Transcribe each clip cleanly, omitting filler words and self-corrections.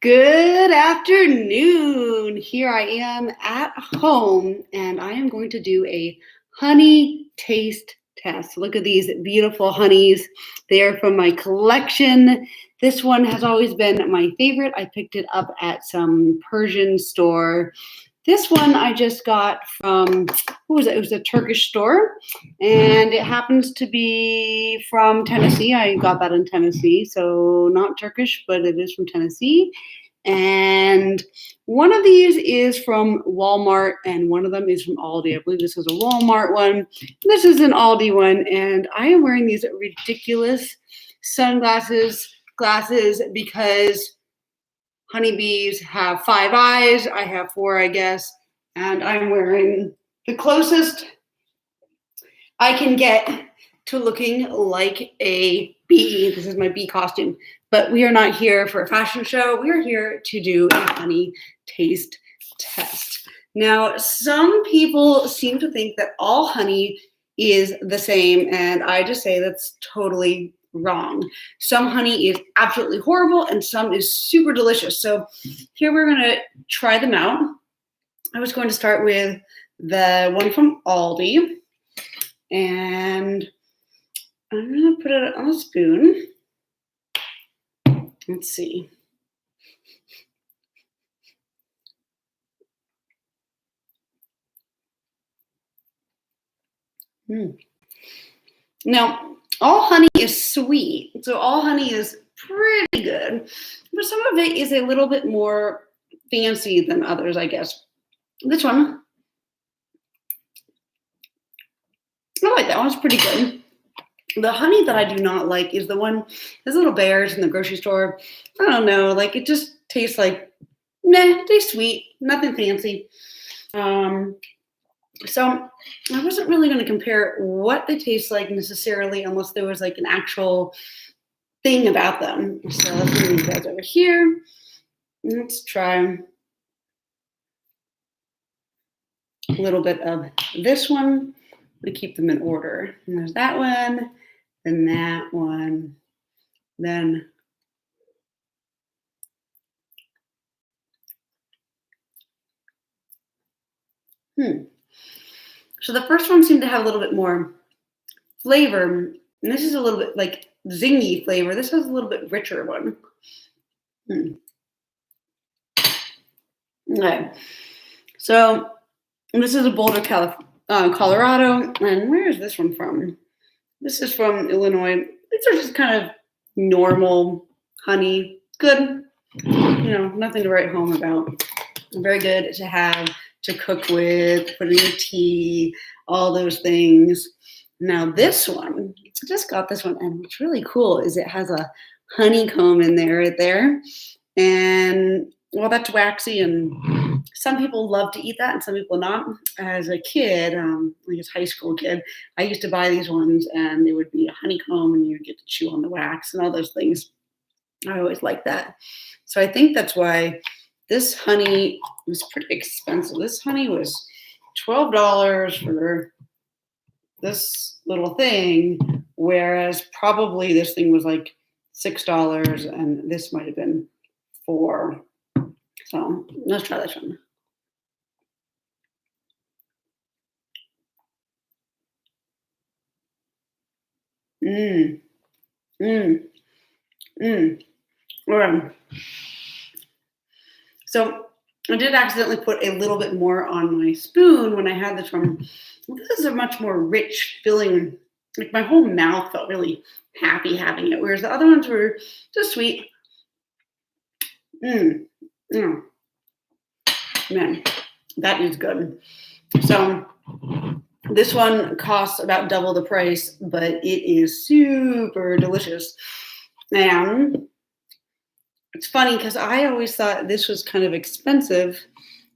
Good afternoon. Here I am at home and I am going to do a honey taste test. Look at these beautiful honeys. They are from my collection. This one has always been my favorite. I picked it up at some Persian store. This one I just got from, who was it? It was a Turkish store, and it happens to be from Tennessee. I got that in Tennessee, so not Turkish, but it is from Tennessee. And one of these is from Walmart, and one of them is from Aldi. I believe this is a Walmart one. This is an Aldi one, and I am wearing these ridiculous glasses because honeybees have 5 eyes. I have 4, I guess. And I'm wearing the closest I can get to looking like a bee. This is my bee costume. But we are not here for a fashion show. We are here to do a honey taste test. Now, some people seem to think that all honey is the same, and I just say that's totally wrong. Some honey is absolutely horrible and some is super delicious. So here we're going to try them out. I was going to start with the one from Aldi, and I'm going to put it on a spoon. Let's see. Now, all honey is sweet, so all honey is pretty good, but some of it is a little bit more fancy than others, I guess. This one, I like that one. It's pretty good. The honey that I do not like is the one, those little bears in the grocery store. I don't know, like it just tastes like, nah, tastes sweet, nothing fancy. So I wasn't really going to compare what they taste like necessarily unless there was like an actual thing about them. So let's move these guys over here. Let's try a little bit of this one. We keep them in order. And there's that one, then that one, then So the first one seemed to have a little bit more flavor, and this is a little bit like zingy flavor. This has a little bit richer one. Okay, so this is a Boulder, Colorado, and where is this one from? This is from Illinois. These are just kind of normal honey. Good, nothing to write home about. Very good to have, to cook with, put in your tea, all those things. Now this one, I just got this one, and what's really cool is it has a honeycomb in there right there. And well, that's waxy, and some people love to eat that and some people not. As a kid, like a high school kid, I used to buy these ones, and they would be a honeycomb and you would get to chew on the wax and all those things. I always liked that. So I think that's why this honey was pretty expensive. This honey was $12 for this little thing, whereas probably this thing was like $6, and this might have been $4. So let's try this one. Okay. So I did accidentally put a little bit more on my spoon when I had this one. This is a much more rich, filling, like my whole mouth felt really happy having it, whereas the other ones were just sweet. Man, that is good. So this one costs about double the price, but it is super delicious. And it's funny because I always thought this was kind of expensive.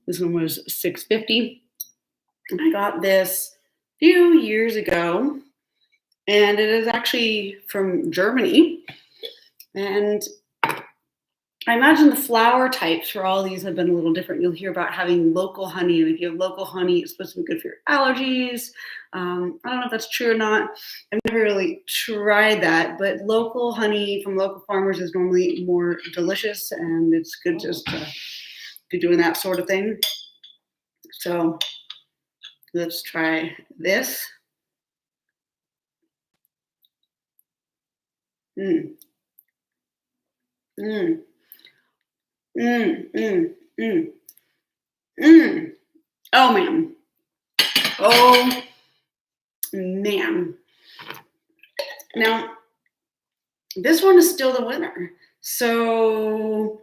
This one was $6.50. I got this a few years ago, and it is actually from Germany. And I imagine the flower types for all these have been a little different. You'll hear about having local honey, and if you have local honey, it's supposed to be good for your allergies. I don't know if that's true or not. I've never really tried that, but local honey from local farmers is normally more delicious, and it's good just to be doing that sort of thing. So let's try this. Mm. Mm. Mm. Mm. Mm. Mm. Oh man. Oh man. Now, this one is still the winner. So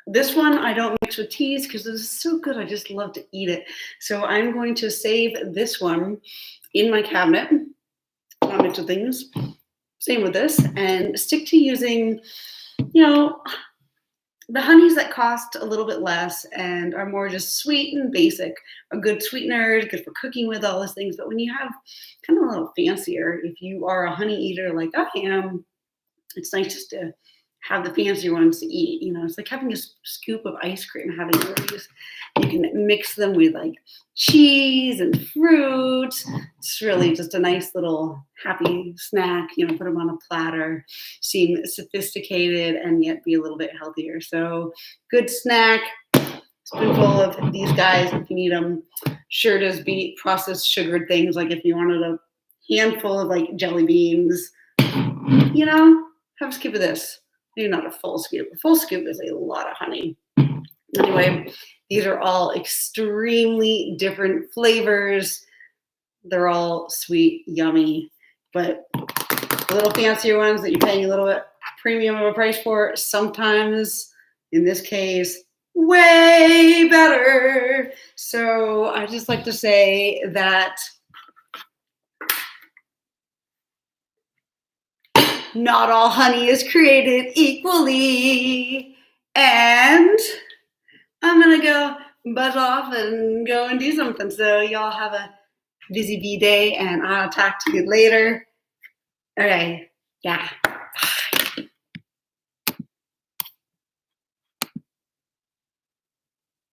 this one I don't mix with teas because it is so good. I just love to eat it. So I'm going to save this one in my cabinet, not mix with things. Same with this, and stick to using, you know, the honeys that cost a little bit less and are more just sweet and basic. A good sweetener, good for cooking with, all those things. But when you have kind of a little fancier, if you are a honey eater like I am, it's nice just to have the fancier ones to eat. You know, it's like having a scoop of ice cream, having one of these. You can mix them with like cheese and fruit. It's really just a nice little happy snack. You know, put them on a platter, seem sophisticated and yet be a little bit healthier. So, good snack. Spoonful of these guys if you need them. Sure does beat processed sugared things. Like if you wanted a handful of like jelly beans, you know, have a scoop of this. Maybe not a full scoop. A full scoop is a lot of honey. Anyway, these are all extremely different flavors. They're all sweet, yummy, but the little fancier ones that you're paying a little bit premium of a price for, sometimes, in this case, way better. So I just like to say that not all honey is created equally. And I'm going to go buzz off and go and do something. So y'all have a busy bee day, and I'll talk to you later. Okay. Yeah.